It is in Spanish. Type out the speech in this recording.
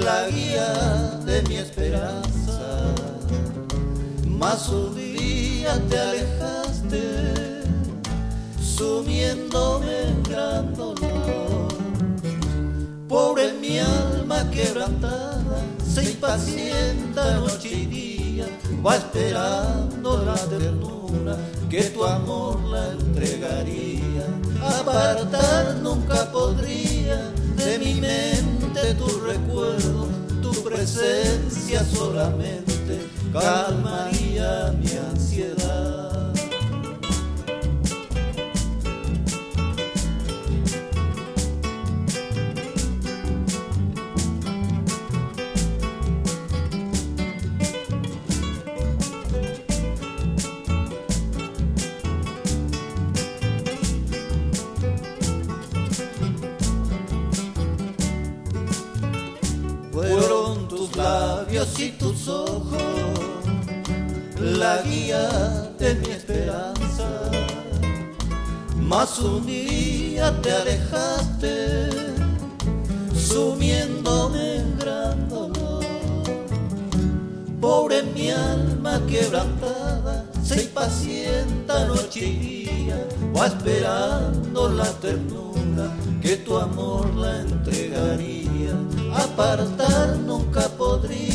la guía de mi esperanza. Mas un día te alejaste, sumiéndome en gran dolor. Pobre mi alma quebrantada, se impacienta noche y día, va esperando la ternura que tu amor la entregaría. Apartar nunca podría de mi mente tu recuerdo, tu presencia solamente calmaría mi ansiedad. Fueron tus labios y tus ojos la guía de mi esperanza. Mas un día te alejaste, sumiéndome en gran dolor. Pobre mi alma quebrantada, se impacienta noche y día, va esperando la ternura que tu amor la entregaría. Apartar nunca podría